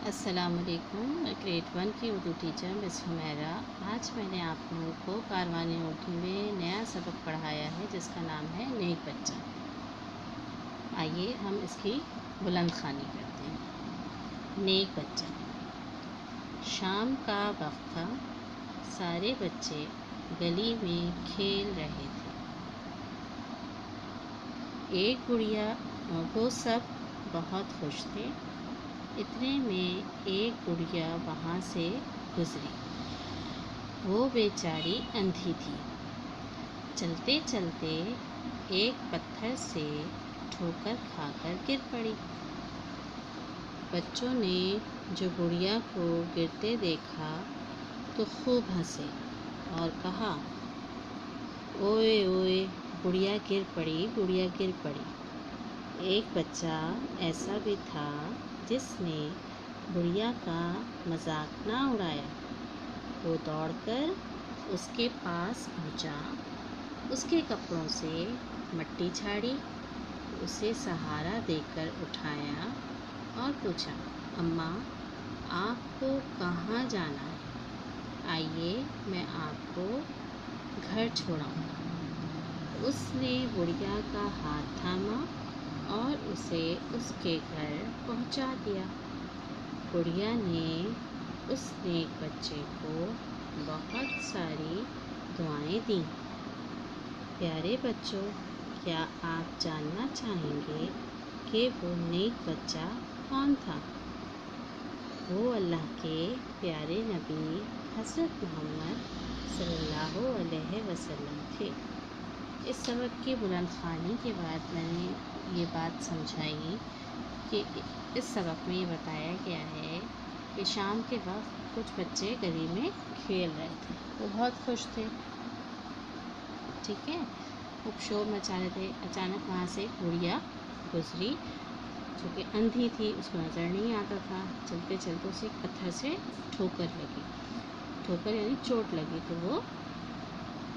अस्सलाम वालेकुम। मैं ग्रेड 1 की उर्दू टीचर मिस हुमैरा। आज मैंने आप लोगों को कारवानी उर्दू में नया सबक पढ़ाया है जिसका नाम है नेक बच्चा। आइए हम इसकी बुलंद ख़वानी करते हैं। नेक बच्चा। शाम का वक्त था, सारे बच्चे गली में खेल रहे थे। एक गुड़िया, वो सब बहुत खुश थे। इतने में एक गुड़िया वहाँ से गुजरी। वो बेचारी अंधी थी। चलते चलते एक पत्थर से ठोकर खाकर गिर पड़ी। बच्चों ने जो गुड़िया को गिरते देखा तो खूब हंसे और कहा, ओए ओए, गुड़िया गिर पड़ी, गुड़िया गिर पड़ी। एक बच्चा ऐसा भी था जिसने गुड़िया का मजाक ना उड़ाया। वो दौड़कर उसके पास पहुंचा, उसके कपड़ों से मिट्टी झाड़ी, उसे सहारा देकर उठाया और पूछा, अम्मा, आपको कहाँ जाना है? आइए मैं आपको घर छोड़ाऊँगा। उसने गुड़िया का हाथ थामा और उसे उसके घर पहुंचा दिया। गुड़िया ने उस नेक बच्चे को बहुत सारी दुआएं दी। प्यारे बच्चों, क्या आप जानना चाहेंगे कि वो नेक बच्चा कौन था? वो अल्लाह के प्यारे नबी हज़रत मोहम्मद सल्लल्लाहु अलैहि वसल्लम थे। इस सबक की बुलंद ख़वानी के बाद मैंने ये बात समझाई कि इस सबक में ये बताया गया है कि शाम के वक्त कुछ बच्चे गली में खेल रहे थे। वो बहुत खुश थे, ठीक है, खूब शोर मचा रहे थे। अचानक वहाँ से गुड़िया गुजरी जो कि अंधी थी, उसको नज़र नहीं आता था। चलते चलते उसे एक पत्थर से ठोकर लगी। ठोकर यानी चोट लगी, तो वो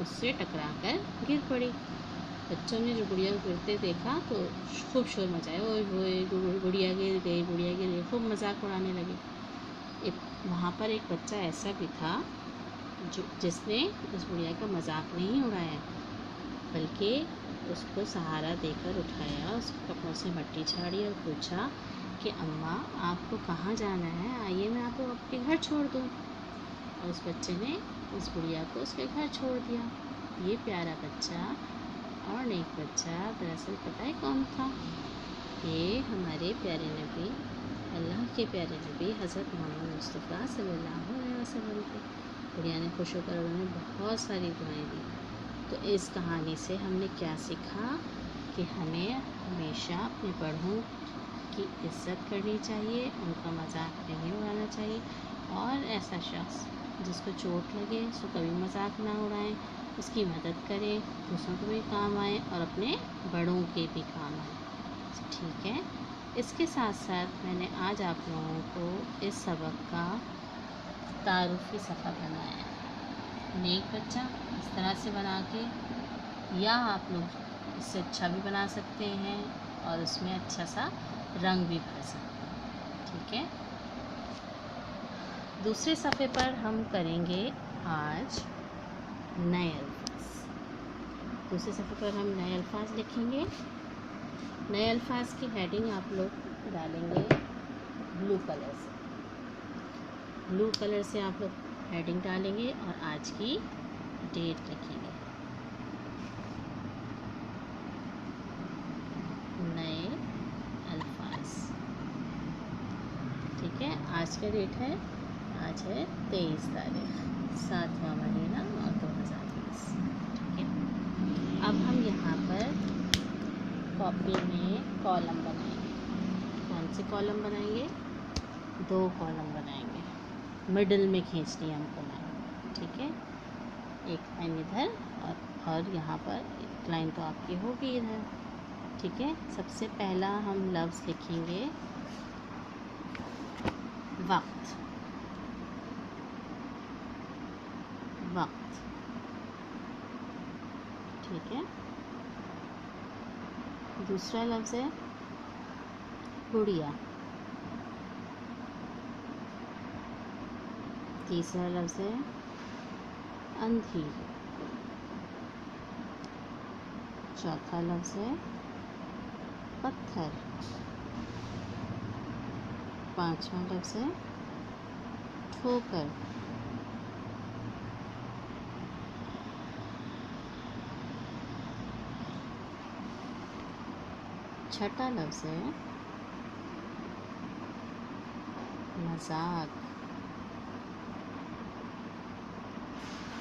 उससे टकरा कर गिर पड़ी। बच्चों ने जो गुड़िया को गिरते देखा तो खूब शोर मचाया, ओए होए, गुड़िया गिर गई, गुड़िया गिर गई, खूब मजाक उड़ाने लगे। वहाँ पर एक बच्चा ऐसा भी था जिसने उस गुड़िया का मजाक नहीं उड़ाया, बल्कि उसको सहारा देकर उठाया, उसके कपड़ों से मिट्टी झाड़ी और पूछा कि अम्मा, आपको कहाँ जाना है? आइए मैं आपको आपके घर छोड़ दूँ। और उस बच्चे ने उस गुड़िया को उसके घर छोड़ दिया। ये प्यारा बच्चा और नेक बच्चा दरअसल पता है कौन था? ये हमारे प्यारे नबी, अल्लाह के प्यारे नबी हज़रत मोहम्मद मुस्तफ़ा सल्लल्लाहु अलैहि वसल्लम थे। गुड़िया ने खुश होकर उन्हें बहुत सारी दुआएं दी। तो इस कहानी से हमने क्या सीखा कि हमें हमेशा अपने बड़ों की इज़्ज़त करनी चाहिए, उनका मजाक नहीं उड़ाना चाहिए, और ऐसा शख्स जिसको चोट लगे उसको कभी मजाक ना उड़ाएं, उसकी मदद करें, दूसरों को भी काम आए और अपने बड़ों के भी काम आए, ठीक है। इसके साथ साथ मैंने आज आप लोगों को इस सबक का तारुफ़ी सफ़ा बनाया है। नेक बच्चा इस तरह से बना के, या आप लोग इससे अच्छा भी बना सकते हैं और उसमें अच्छा सा रंग भी भर सकते हैं, ठीक है। दूसरे सफ़े पर हम करेंगे आज नए अल्फाज। दूसरे सफ़े पर हम नए अल्फाज लिखेंगे। नए अल्फाज की हेडिंग आप लोग डालेंगे ब्लू कलर से। ब्लू कलर से आप लोग हेडिंग डालेंगे और आज की डेट लिखेंगे। नए अल्फाज, ठीक है। आज का डेट है, आज है 23 तारीख, 7वां महीना और 2020, ठीक है। अब हम यहाँ पर कॉपी में कॉलम बनाएंगे। कौन से कॉलम बनाएंगे? 2 कॉलम बनाएंगे। मिडल में खींचनी है हमको लाइन, ठीक है। एक लाइन इधर और यहाँ पर एक लाइन तो आपकी होगी इधर, ठीक है। सबसे पहला हम लफ्ज़ लिखेंगे वक्त। वक्त, ठीक है। दूसरा लफ्ज़ है गुड़िया। تیسرا لفظ ہے اندھی. چوتھا لفظ ہے پتھر. پانچواں لفظ ہے ٹھوکر. چھٹا لفظ ہے مذاق.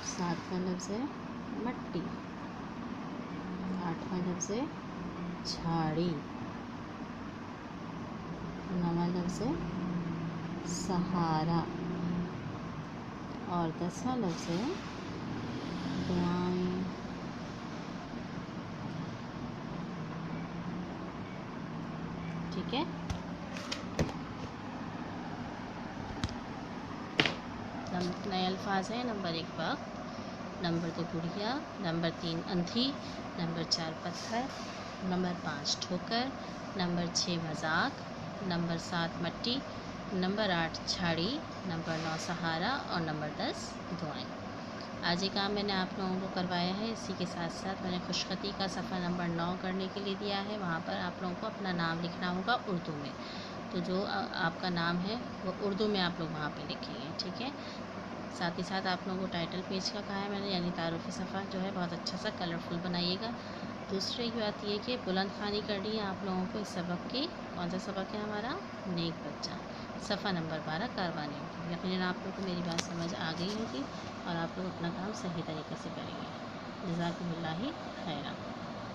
ساتواں لفظ ہے مٹی. آٹھواں لفظ ہے جھاڑی. نواں لفظ ہے سہارا. اور 10واں لفظ ہے دعائیں. ٹھیک ہے. نئے الفاظ ہیں. نمبر 1 وقت. نمبر 2 گڑیا. نمبر 3 اندھی. نمبر 4 پتھر. نمبر 5 ٹھوکر. نمبر 6 مذاق. نمبر 7 مٹی. نمبر 8 جھاڑی. نمبر 9 سہارا. اور نمبر 10 دعائیں. آج یہ کام میں نے آپ لوگوں کو کروایا ہے. اسی کے ساتھ ساتھ میں نے خوشخطی کا صفحہ نمبر 9 کرنے کے لیے دیا ہے. وہاں پر آپ لوگوں کو اپنا نام لکھنا ہوگا اردو میں. تو جو آپ کا نام ہے وہ اردو میں آپ لوگ وہاں پہ لکھیں گے. ٹھیک ہے. ساتھ ہی ساتھ آپ لوگوں کو ٹائٹل پیج کا کہا ہے میں نے، یعنی تعارفی صفحہ جو ہے بہت اچھا سا کلرفل بنائیے گا. دوسری بات یہ کہ بلند خوانی کرنی ہے آپ لوگوں کو اس سبق کی. کون سا سبق ہے ہمارا؟ نیک بچہ. صفحہ نمبر 12 کاروانی. یقیناً آپ لوگوں کو میری بات سمجھ آ گئی ہوگی اور آپ لوگ اپنا کام صحیح طریقے سے کریں گے. جزاکم اللہ خیرا.